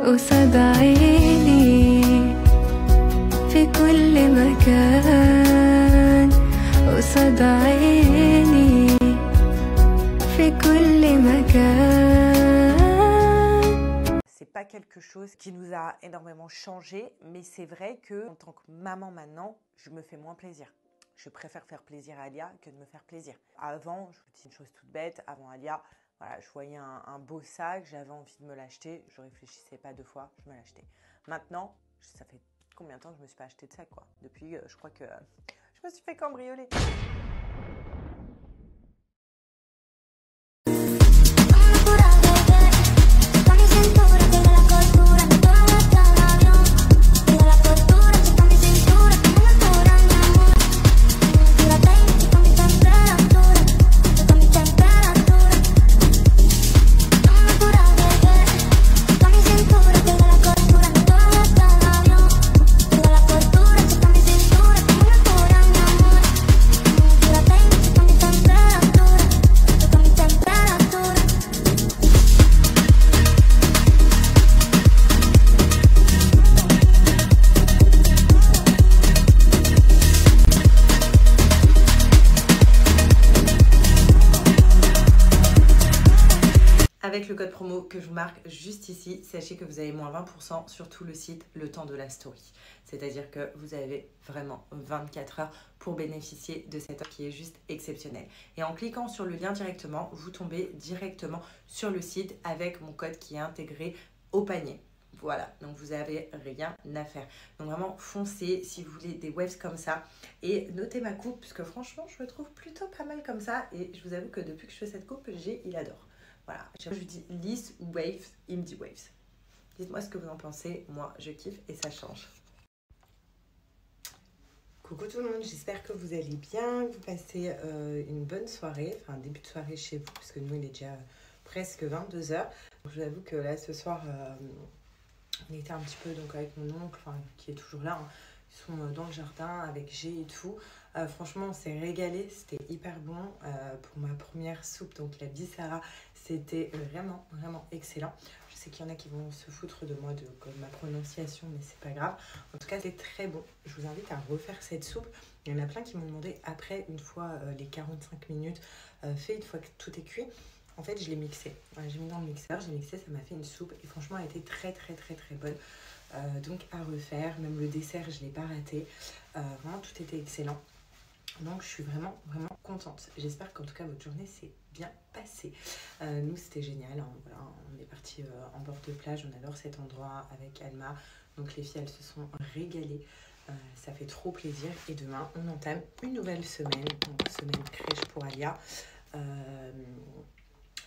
قصاد عيني في كل مكان، قصاد عيني في كل مكان. C'est pas quelque chose qui nous a énormément changé, mais c'est vrai que en tant que maman maintenant, je me fais moins plaisir. Je préfère faire plaisir à Alia que de me faire plaisir. Avant, je vous dis une chose toute bête, avant Alia, voilà, je voyais un beau sac, j'avais envie de me l'acheter, je réfléchissais pas 2 fois, je me l'achetais. Maintenant, ça fait combien de temps que je me suis pas acheté de sac, quoi. Depuis, je crois que je me suis fait cambrioler. Avec le code promo que je vous marque juste ici, sachez que vous avez moins 20% sur tout le site le temps de la story. C'est-à-dire que vous avez vraiment 24 heures pour bénéficier de cette offre qui est juste exceptionnelle. Et en cliquant sur le lien directement, vous tombez directement sur le site avec mon code qui est intégré au panier. Voilà, donc vous n'avez rien à faire. Donc vraiment, foncez si vous voulez des waves comme ça. Et notez ma coupe, parce que franchement, je me trouve plutôt pas mal comme ça. Et je vous avoue que depuis que je fais cette coupe, il adore. Voilà, je lui dis lisse ou waves, il me dit waves. Dites-moi ce que vous en pensez, moi je kiffe et ça change. Coucou tout le monde, j'espère que vous allez bien, que vous passez une bonne soirée, enfin début de soirée chez vous, parce que nous il est déjà presque 22 h. Je vous avoue que là ce soir, on était un petit peu donc avec mon oncle, enfin, qui est toujours là, hein. Ils sont dans le jardin avec G et tout. Franchement, on s'est régalé, c'était hyper bon. Pour ma première soupe, donc la bissara, c'était vraiment, vraiment excellent. Je sais qu'il y en a qui vont se foutre de moi, de ma prononciation, mais c'est pas grave. En tout cas, c'est très bon. Je vous invite à refaire cette soupe. Il y en a plein qui m'ont demandé après, une fois les 45 minutes fait, une fois que tout est cuit. En fait, je l'ai mixé. J'ai mis dans le mixeur, j'ai mixé, ça m'a fait une soupe. Et franchement, elle était très, très, très, très bonne. Donc à refaire, même le dessert je ne l'ai pas raté, vraiment tout était excellent, donc je suis vraiment vraiment contente. J'espère qu'en tout cas votre journée s'est bien passée. Nous c'était génial, hein. Voilà, on est parti en bord de plage, on adore cet endroit avec Alma, donc les filles elles se sont régalées, ça fait trop plaisir. Et demain on entame une nouvelle semaine, donc semaine crèche pour Alia,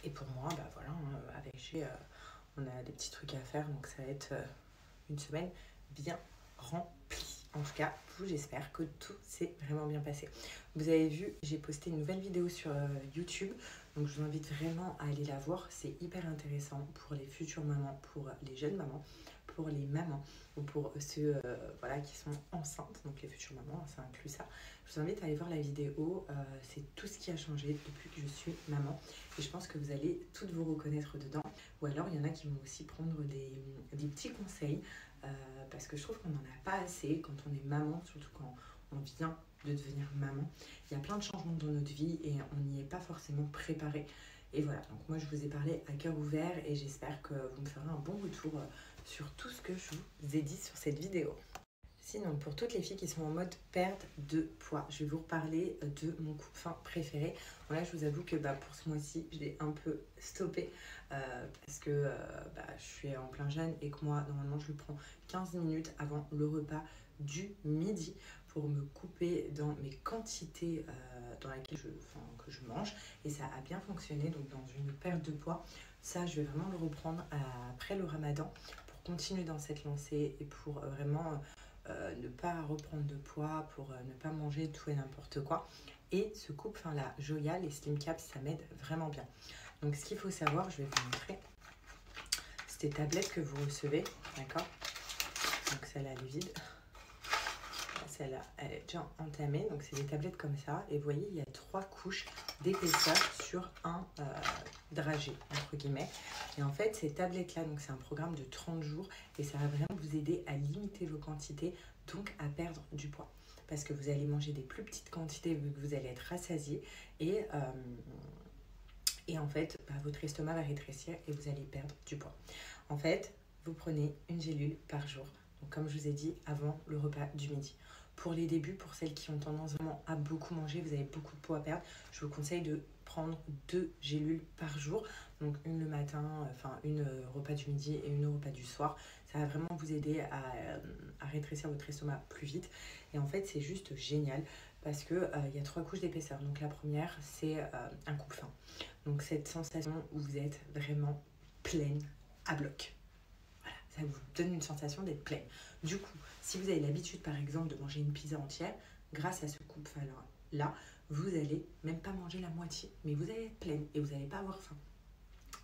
et pour moi bah voilà, avec G on a des petits trucs à faire, donc ça va être une semaine bien remplie. En tout cas, vous, j'espère que tout s'est vraiment bien passé. Vous avez vu, j'ai posté une nouvelle vidéo sur YouTube. Donc, je vous invite vraiment à aller la voir. C'est hyper intéressant pour les futures mamans, pour les jeunes mamans, pour les mamans ou pour ceux voilà, qui sont enceintes. Donc, les futures mamans, ça inclut ça. Je vous invite à aller voir la vidéo. C'est tout ce qui a changé depuis que je suis maman. Et je pense que vous allez toutes vous reconnaître dedans. Ou alors, il y en a qui vont aussi prendre des petits conseils. Parce que je trouve qu'on n'en a pas assez quand on est maman, surtout quand on vient de devenir maman. Il y a plein de changements dans notre vie et on n'y est pas forcément préparé. Et voilà, donc moi je vous ai parlé à cœur ouvert et j'espère que vous me ferez un bon retour sur tout ce que je vous ai dit sur cette vidéo. Sinon, pour toutes les filles qui sont en mode perte de poids, je vais vous reparler de mon coupe-fin préféré. Bon là, je vous avoue que pour ce mois-ci, je l'ai un peu stoppé parce que je suis en plein jeûne et que moi, normalement, je le prends 15 minutes avant le repas du midi pour me couper dans mes quantités dans lesquelles que je mange. Et ça a bien fonctionné, donc dans une perte de poids. Ça, je vais vraiment le reprendre après le ramadan pour continuer dans cette lancée et pour vraiment... ne pas reprendre de poids, pour ne pas manger tout et n'importe quoi. Et ce coupe-fin là, Joya, les Slim Caps, ça m'aide vraiment bien. Donc ce qu'il faut savoir, je vais vous montrer, c'est des tablettes que vous recevez, d'accord? Donc celle-là elle est vide, celle-là elle est déjà entamée, donc c'est des tablettes comme ça. Et vous voyez, il y a 3 couches d'épaisseur sur un dragée, entre guillemets. Et en fait, ces tablettes-là, donc c'est un programme de 30 jours et ça va vraiment vous aider à limiter vos quantités, donc à perdre du poids. Parce que vous allez manger des plus petites quantités vu que vous allez être rassasié et en fait, votre estomac va rétrécir et vous allez perdre du poids. En fait, vous prenez une gélule par jour. Donc, comme je vous ai dit, avant le repas du midi. Pour les débuts, pour celles qui ont tendance vraiment à beaucoup manger, vous avez beaucoup de poids à perdre, je vous conseille de prendre 2 gélules par jour. Donc, une le matin, enfin une repas du midi et une au repas du soir. Ça va vraiment vous aider à rétrécir votre estomac plus vite. Et en fait, c'est juste génial parce qu'il y a 3 couches d'épaisseur. Donc, la première, c'est un coupe-faim. Donc, cette sensation où vous êtes vraiment pleine à bloc. Voilà, ça vous donne une sensation d'être pleine. Du coup, si vous avez l'habitude, par exemple, de manger une pizza entière, grâce à ce coupe-faim-là, vous allez même pas manger la moitié, mais vous allez être pleine et vous n'allez pas avoir faim.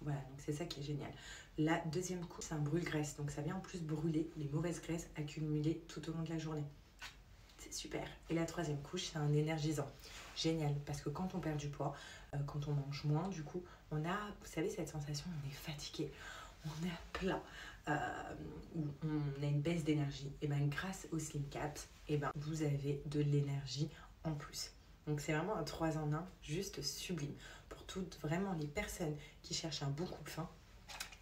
Voilà, donc c'est ça qui est génial. La deuxième couche, c'est un brûle-graisse. Donc, ça vient en plus brûler les mauvaises graisses accumulées tout au long de la journée. C'est super. Et la troisième couche, c'est un énergisant. Génial, parce que quand on perd du poids, quand on mange moins, du coup, on a, vous savez, cette sensation, on est fatigué, on est à plat, où on a une baisse d'énergie. Et bien, grâce au Slim Caps, et ben, vous avez de l'énergie en plus. Donc, c'est vraiment un 3 en 1, juste sublime. Pour toutes, vraiment, les personnes qui cherchent un bon coupe-faim,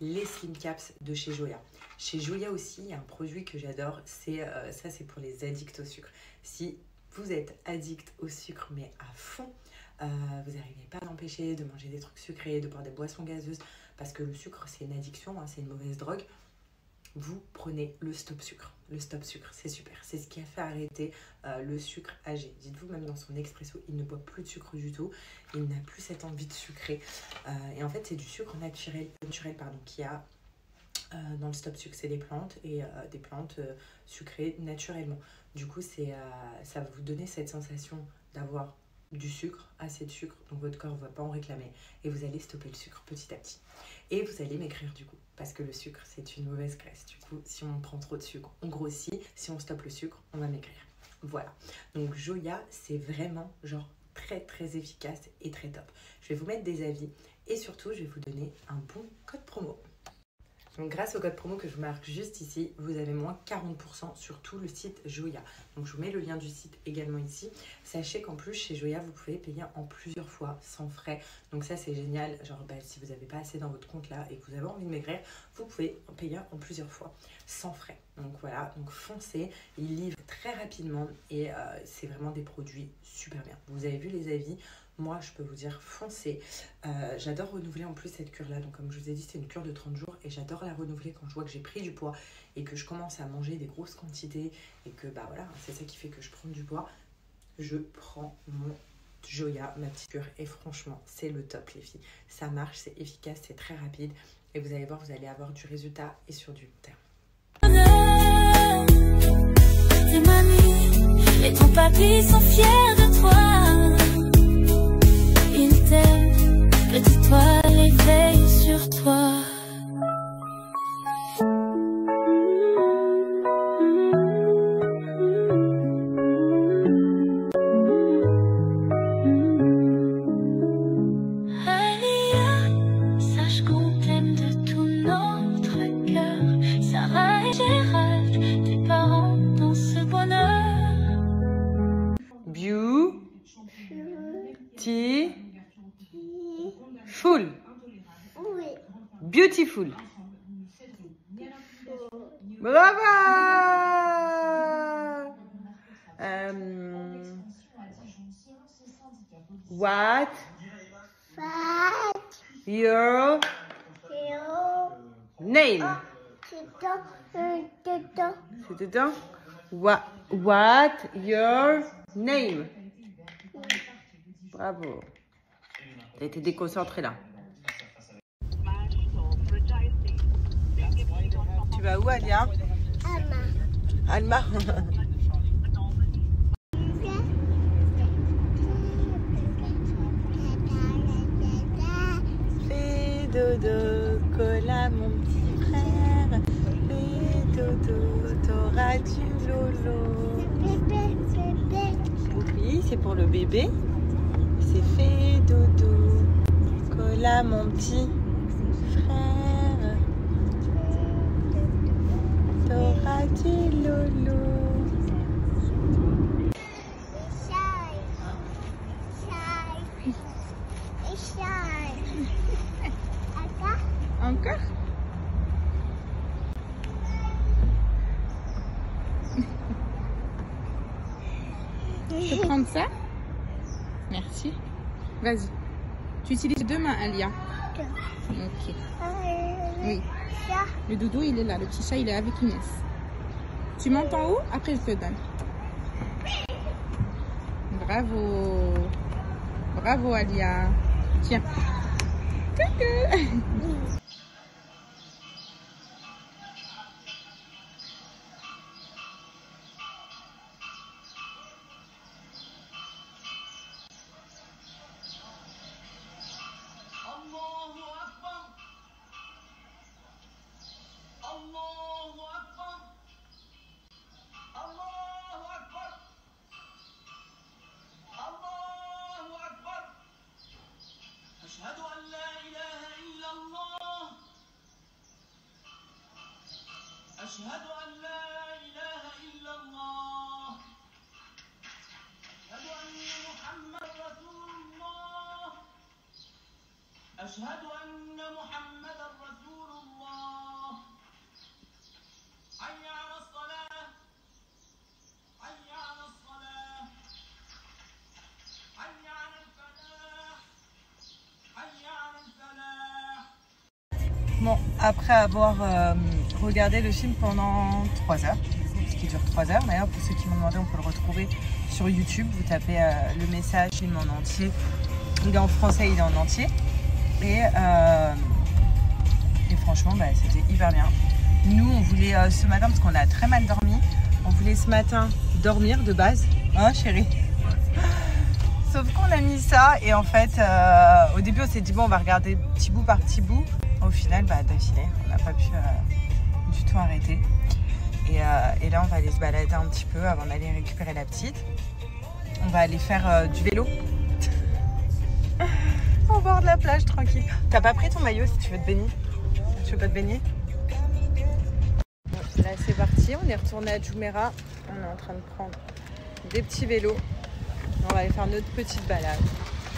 les Slim Caps de chez Joya. Chez Joya aussi, il y a un produit que j'adore, ça c'est pour les addicts au sucre. Si vous êtes addict au sucre, mais à fond, vous n'arrivez pas à l'empêcher de manger des trucs sucrés, de boire des boissons gazeuses, parce que le sucre, c'est une addiction, hein, c'est une mauvaise drogue. Vous prenez le stop sucre. Le stop sucre, c'est super. C'est ce qui a fait arrêter le sucre âgé. Dites-vous, même dans son expresso, il ne boit plus de sucre du tout. Il n'a plus cette envie de sucrer. Et en fait, c'est du sucre naturel qu'il y a dans le stop sucre. C'est des plantes et des plantes sucrées naturellement. Du coup, ça va vous donner cette sensation d'avoir du sucre, assez de sucre, donc votre corps ne va pas en réclamer et vous allez stopper le sucre petit à petit. Et vous allez maigrir du coup, parce que le sucre, c'est une mauvaise graisse. Du coup, si on prend trop de sucre, on grossit. Si on stoppe le sucre, on va maigrir. Voilà. Donc, Joya, c'est vraiment genre très, très efficace et très top. Je vais vous mettre des avis et surtout, je vais vous donner un bon code promo. Donc, grâce au code promo que je vous marque juste ici, vous avez moins 40% sur tout le site Joya. Donc, je vous mets le lien du site également ici. Sachez qu'en plus, chez Joya, vous pouvez payer en plusieurs fois sans frais. Donc, ça, c'est génial. Genre, si vous n'avez pas assez dans votre compte là et que vous avez envie de maigrir, vous pouvez payer en plusieurs fois sans frais. Donc, voilà. Donc, foncez. Ils livrent très rapidement et c'est vraiment des produits super bien. Vous avez vu les avis. Moi, je peux vous dire, foncez. J'adore renouveler en plus cette cure-là. Donc, comme je vous ai dit, c'est une cure de 30 jours. Et j'adore la renouveler quand je vois que j'ai pris du poids et que je commence à manger des grosses quantités. Et que, bah voilà, c'est ça qui fait que je prends du poids. Je prends mon Joya, ma petite cure. Et franchement, c'est le top, les filles. Ça marche, c'est efficace, c'est très rapide. Et vous allez voir, vous allez avoir du résultat et sur du long terme. Tes mamies et ton papy sont fiers de toi. Ils t'aiment, petite toile éveille sur toi. Alia, sache qu'on t'aime de tout notre cœur. Sarah et Gérald, tes parents dans ce bonheur. Beautiful. Beautiful. Bravo. What your name? C'est dedans. What your name? Bravo. T'as été déconcentré là. Tu vas où, Alia? Alma. Fais dodo, cola mon petit frère. Fais dodo, t'auras du lolo. Oui, c'est pour le bébé. C'est fait dodo. là mon petit frère. T'auras du loulou. Encore? Je peux prendre ça? Merci. Vas-y. Tu utilises deux mains, Alia. Ok. Oui. Le doudou, il est là. Le petit chat, il est avec Inès. Tu montes en haut? Après, je te donne. Bravo. Bravo, Alia. Tiens. Coucou. أشهد أن لا إله إلا الله أشهد أن محمد رسول الله أشهد أن محمد رسول الله حي على الصلاة حي على الصلاة حي على الفلاح حي على الفلاح. Bon, après avoir regardé le film pendant 3 heures, ce qui dure 3 heures. D'ailleurs, pour ceux qui m'ont demandé, on peut le retrouver sur YouTube. Vous tapez le message, film en entier. Il est en français, il est en entier. Et franchement, bah, c'était hyper bien. Nous, on voulait ce matin, parce qu'on a très mal dormi, on voulait ce matin dormir de base. Hein, chérie? Sauf qu'on a mis ça et en fait, au début, on s'est dit, bon, on va regarder petit bout par petit bout. Au final, bah, d'affilée, on n'a pas pu du tout arrêter. Et là, on va aller se balader un petit peu avant d'aller récupérer la petite. On va aller faire du vélo. Au bord de la plage, tranquille. T'as pas pris ton maillot si tu veux te baigner? Tu veux pas te baigner? Bon, là, c'est parti. On est retourné à Jumeirah. On est en train de prendre des petits vélos. On va aller faire notre petite balade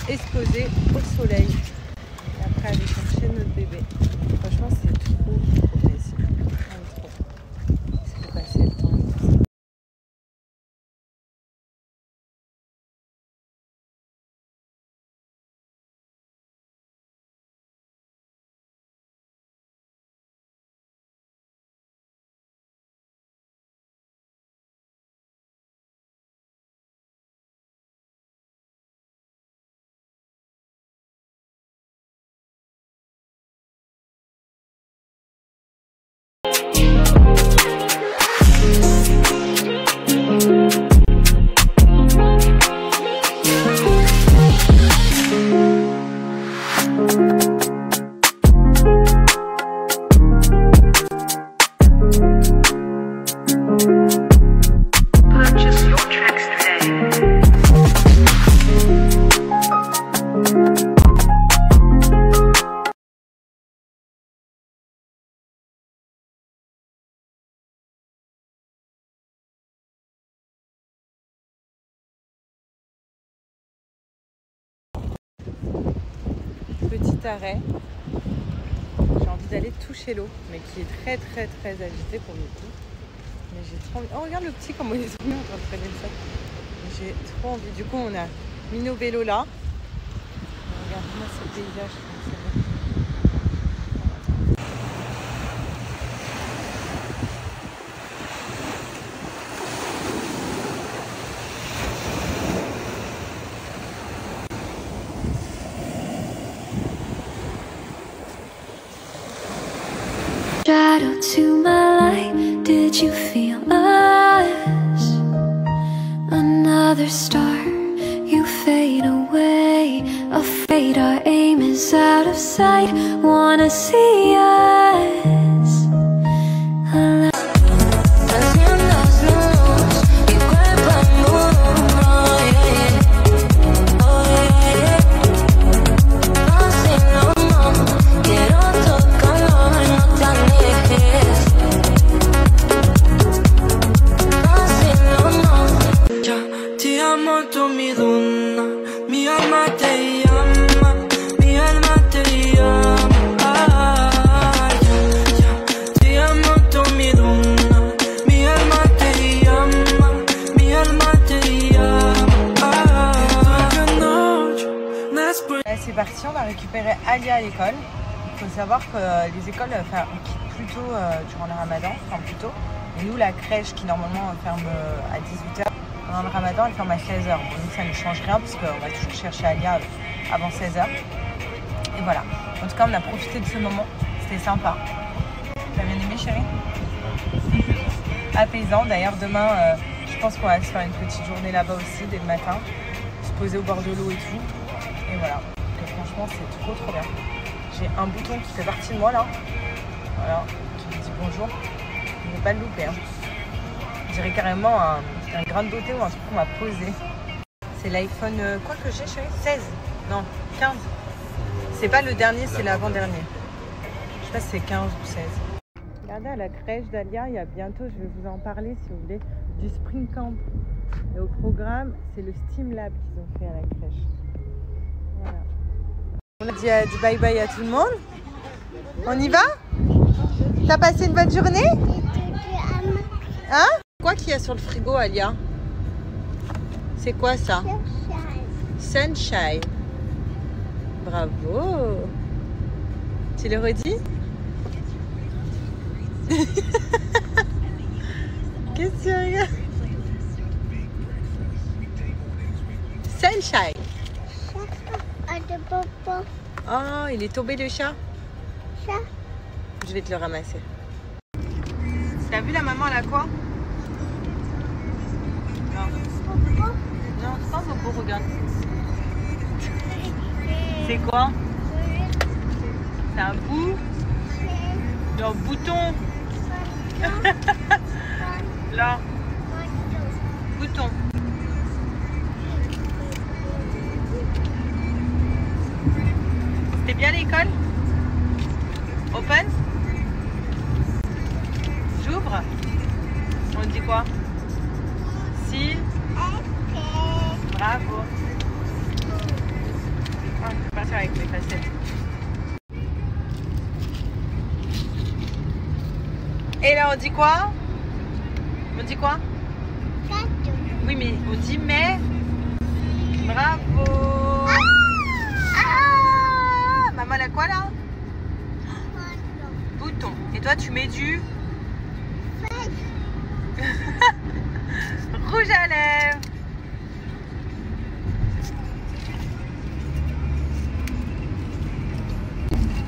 et se poser au soleil. Et après, aller chercher notre bébé. Franchement, c'est trop plaisir. Trop. Ça fait passer le temps. Petit arrêt, j'ai envie d'aller toucher l'eau, mais qui est très agitée pour le coup. Mais j'ai trop envie. Oh, regarde le petit, comment il est tombé en train de traîner ça. J'ai trop envie. Du coup, on a mis nos vélos là. Regarde-moi ce paysage. Shadow to my light, did you feel us? Another star, you fade away. Afraid our aim is out of sight. Wanna see us alive. No Alia à l'école. Il faut savoir que les écoles quittent plus tôt durant le ramadan, enfin plus tôt. Et nous, la crèche qui normalement ferme à 18h, pendant le ramadan, elle ferme à 16h. Bon, nous, ça ne change rien parce qu'on va toujours chercher Alia avant 16h. Et voilà. En tout cas, on a profité de ce moment. C'était sympa. T'as bien aimé, chérie? Apaisant. D'ailleurs, demain, je pense qu'on va se faire une petite journée là-bas aussi dès le matin. Se poser au bord de l'eau et tout. Et voilà. Donc, franchement, c'est trop trop bien. J'ai un bouton qui fait partie de moi là. Voilà. Qui me dit bonjour. Je ne vais pas le louper. Hein. Je dirais carrément un grain de beauté ou un truc qu'on m'a posé. C'est l'iPhone, quoi que j'ai, chérie? 16? Non, 15. C'est pas le dernier, c'est l'avant-dernier. Je sais pas si c'est 15 ou 16. Regardez à la crèche d'Alia, il y a bientôt, je vais vous en parler si vous voulez, du Spring Camp. Et au programme, c'est le Steam Lab qu'ils ont fait à la crèche. Voilà. On a dit bye bye à tout le monde. On y va? T'as passé une bonne journée? Hein? Quoi qu'il y a sur le frigo, Alia? C'est quoi ça? Sunshine. Bravo. Tu le redis? Qu'est-ce que tu regardes? Sunshine. Oh, il est tombé le chat. Je vais te le ramasser. T'as vu la maman, elle a quoi? Non. Non, c'est pas un bobo, regarde. C'est quoi? C'est un bout? Un bouton. Là. Bouton. C'était bien l'école? Open? J'ouvre? On dit quoi? Si? Bravo. Ah, je vais partir avec mes facettes. Et là, on dit quoi? On dit quoi? Oui, mais on dit mais. Bravo. Ah, maman, elle a quoi là? Bouton. Et toi, tu mets du rouge à lèvres.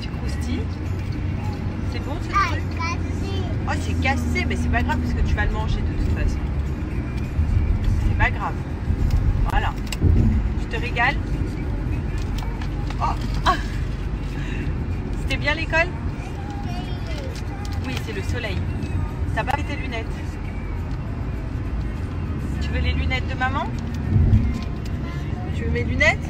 Tu croustilles? C'est bon ce truc? Oh, c'est cassé, mais c'est pas grave parce que tu vas le manger de toute façon. C'est pas grave. Voilà. Tu te régales? Oh. Ah. C'était bien l'école? Oui, c'est le soleil. T'as pas mis tes lunettes? Tu veux les lunettes de maman? Tu veux mes lunettes?